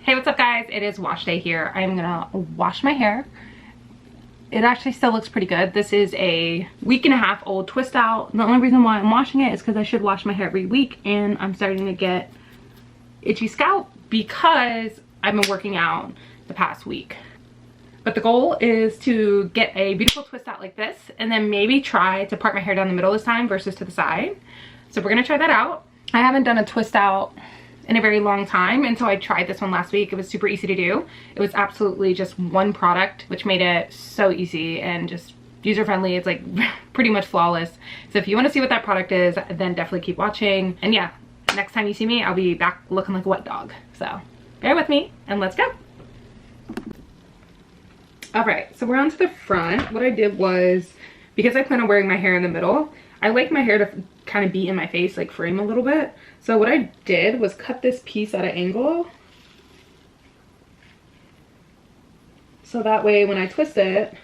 Hey, what's up guys? It is wash day here. I'm gonna wash my hair. It actually still looks pretty good. This is a week and a half old twist out. The only reason why I'm washing it is because I should wash my hair every week and I'm starting to get itchy scalp because I've been working out the past week. But the goal is to get a beautiful twist out like this and then maybe try to part my hair down the middle this time versus to the side. So we're gonna try that out. I haven't done a twist out in a very long time, and so I tried this one last week. It was super easy to do. It was absolutely just one product, which made it so easy and just user friendly. It's like pretty much flawless. So if you want to see what that product is, then definitely keep watching. And yeah, next time you see me, I'll be back looking like a wet dog. So bear with me and let's go. All right, so we're on to the front. What I did was, because I plan on wearing my hair in the middle, I like my hair to kind of be in my face, like frame a little bit. So what I did was cut this piece at an angle. So that way when I twist it,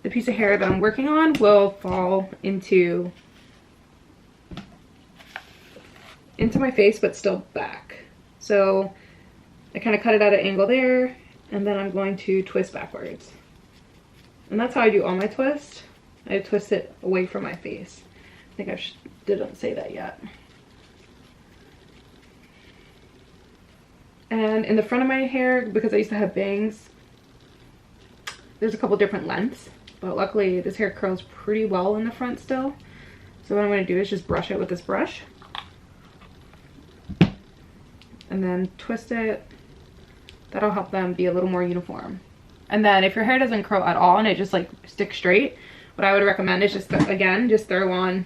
the piece of hair that I'm working on will fall into my face, but still back. So I kind of cut it at an angle there, and then I'm going to twist backwards. And that's how I do all my twists. I twist it away from my face. I think I didn't say that yet. And in the front of my hair, because I used to have bangs, there's a couple different lengths, but luckily this hair curls pretty well in the front still. So what I'm going to do is just brush it with this brush. And then twist it. That'll help them be a little more uniform. And then if your hair doesn't curl at all and it just like sticks straight, what I would recommend is just, again, just throw on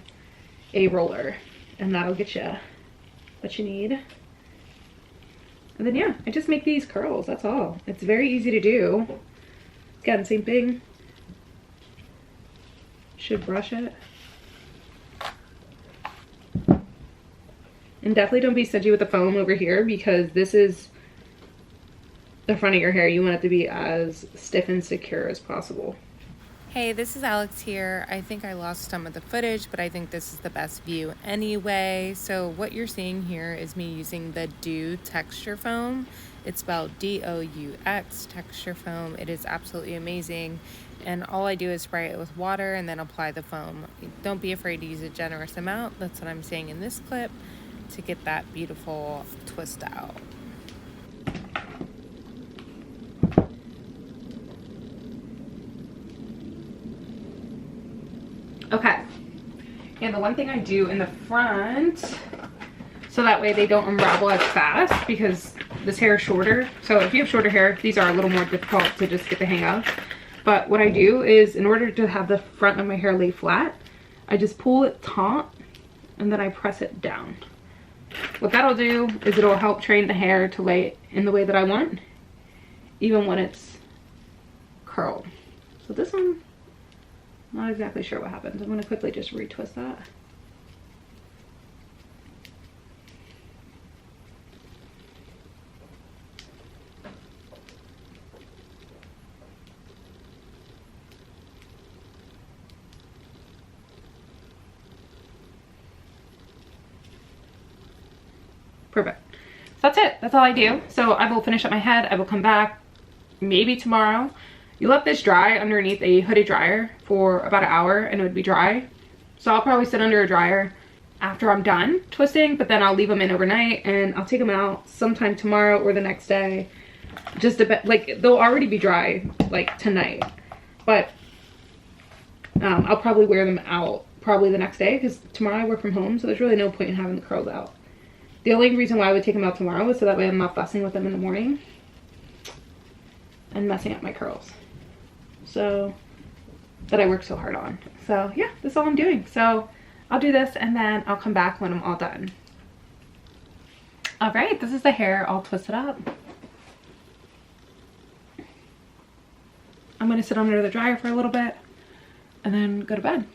a roller and that'll get you what you need. And then yeah, I just make these curls, that's all. It's very easy to do. Again, same thing. Should brush it. And definitely don't be stingy with the foam over here because this is the front of your hair. You want it to be as stiff and secure as possible. Hey, this is Alex here. I think I lost some of the footage, but I think this is the best view anyway. So what you're seeing here is me using the Dew texture foam. It's spelled D-O-U-X texture foam. It is absolutely amazing. And all I do is spray it with water and then apply the foam. Don't be afraid to use a generous amount. That's what I'm saying in this clip to get that beautiful twist out. Okay, and the one thing I do in the front, so that way they don't unravel as fast because this hair is shorter. So if you have shorter hair, these are a little more difficult to just get the hang of. But what I do is, in order to have the front of my hair lay flat, I just pull it taut and then I press it down. What that'll do is it'll help train the hair to lay in the way that I want, even when it's curled. So this one, not exactly sure what happens. I'm going to quickly just retwist that. Perfect. So that's it. That's all I do. So I will finish up my head. I will come back maybe tomorrow. You let this dry underneath a hooded dryer for about an hour and it would be dry. So I'll probably sit under a dryer after I'm done twisting, but then I'll leave them in overnight and I'll take them out sometime tomorrow or the next day. Just like they'll already be dry like tonight, but I'll probably wear them out probably the next day because tomorrow I work from home, so there's really no point in having the curls out. The only reason why I would take them out tomorrow is so that way I'm not fussing with them in the morning and messing up my curls. So that I work so hard on. So yeah, that's all I'm doing. So I'll do this and then I'll come back when I'm all done. All right, this is the hair all twisted up. I'm gonna sit under the dryer for a little bit and then go to bed.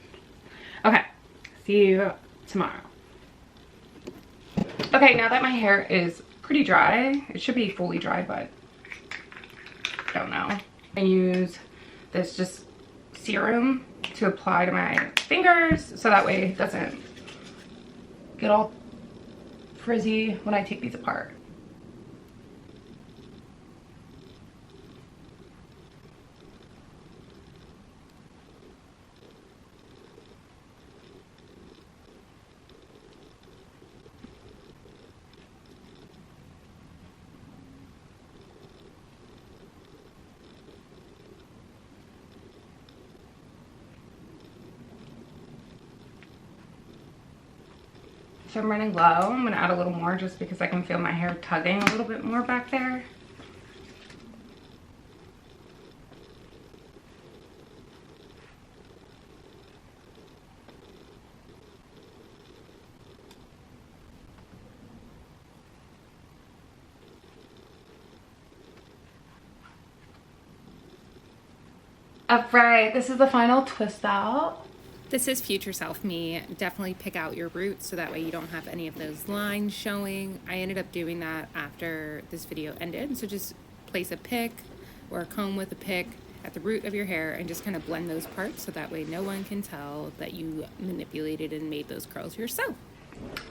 Okay, see you tomorrow. Okay, now that my hair is pretty dry, it should be fully dry, but I don't know. I use this just serum to apply to my fingers so that way it doesn't get all frizzy when I take these apart. So I'm running low. I'm gonna add a little more just because I can feel my hair tugging a little bit more back there. Alright, this is the final twist out. This is future self me. Definitely pick out your roots so that way you don't have any of those lines showing. I ended up doing that after this video ended. So just place a pick or a comb with a pick at the root of your hair and just kind of blend those parts so that way no one can tell that you manipulated and made those curls yourself.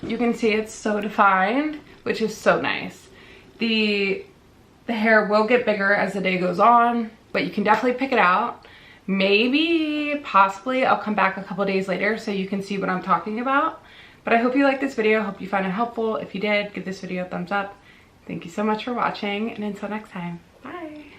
You can see it's so defined, which is so nice. The hair will get bigger as the day goes on, but you can definitely pick it out. Maybe, possibly, I'll come back a couple days later so you can see what I'm talking about. But I hope you liked this video. I hope you found it helpful. If you did, give this video a thumbs up. Thank you so much for watching, and until next time, bye.